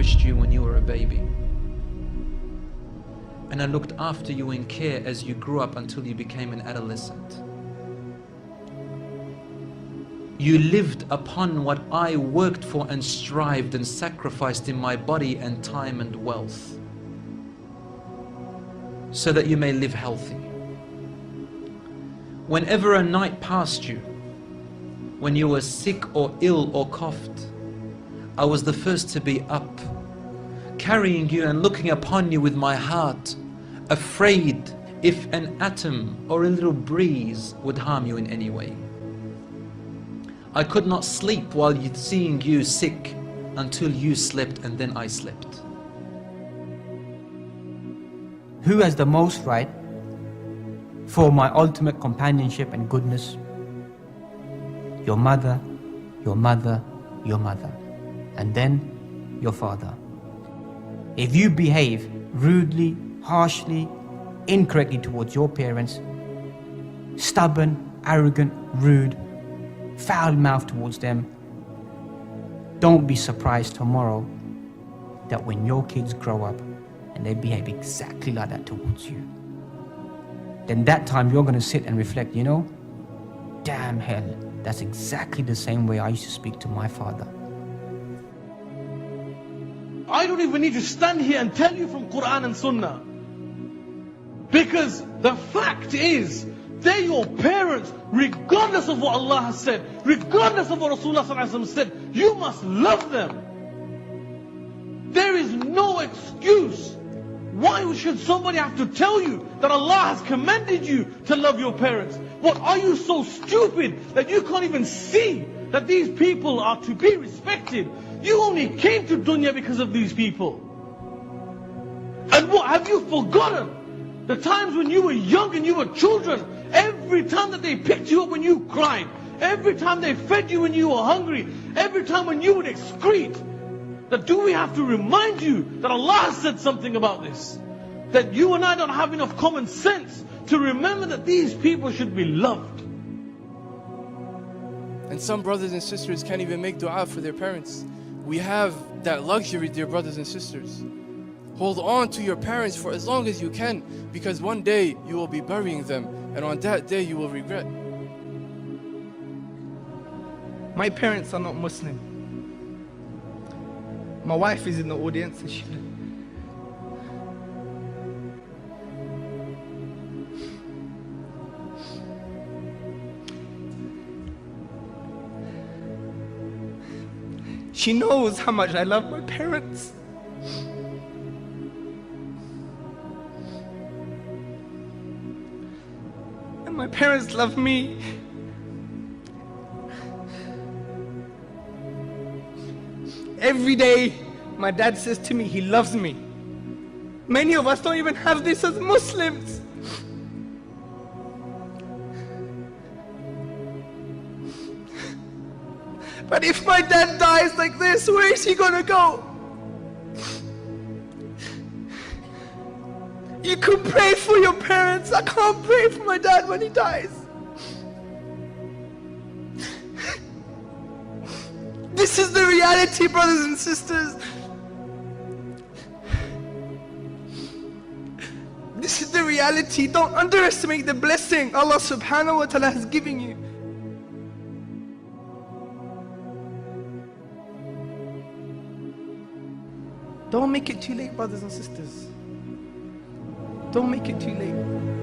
nourished you when you were a baby. And I looked after you in care as you grew up until you became an adolescent. You lived upon what I worked for and strived and sacrificed in my body and time and wealth, so that you may live healthy. Whenever a night passed you, when you were sick or ill or coughed, I was the first to be up, carrying you and looking upon you with my heart, afraid if an atom or a little breeze would harm you in any way. I could not sleep while seeing you sick until you slept, and then I slept. Who has the most right for my ultimate companionship and goodness? Your mother, your mother, your mother, and then your father. If you behave rudely, harshly, incorrectly towards your parents, stubborn, arrogant, rude, foul-mouthed towards them, don't be surprised tomorrow that when your kids grow up and they behave exactly like that towards you, then that time you're going to sit and reflect, you know, damn hell, that's exactly the same way I used to speak to my father. I don't even need to stand here and tell you from Quran and Sunnah, because the fact is, they're your parents, regardless of what Allah has said, regardless of what Rasulullah said. You must love them. There is no excuse. Why should somebody have to tell you that Allah has commanded you to love your parents? What, are you so stupid that you can't even see that these people are to be respected? You only came to dunya because of these people. And what, have you forgotten the times when you were young and you were children? Every time that they picked you up when you cried, every time they fed you when you were hungry, every time when you would excrete, that do we have to remind you that Allah has said something about this? That you and I don't have enough common sense to remember that these people should be loved. And some brothers and sisters can't even make dua for their parents. We have that luxury, dear brothers and sisters. Hold on to your parents for as long as you can, because one day you will be burying them, and on that day you will regret. My parents are not Muslim. My wife is in the audience. She knows how much I love my parents. And my parents love me. Every day, my dad says to me, he loves me. Many of us don't even have this as Muslims. But if my dad dies like this, where is he gonna go? You could pray for your parents. I can't pray for my dad when he dies. This is the reality, brothers and sisters. This is the reality. Don't underestimate the blessing Allah subhanahu wa ta'ala has given you. Don't make it too late, brothers and sisters. Don't make it too late.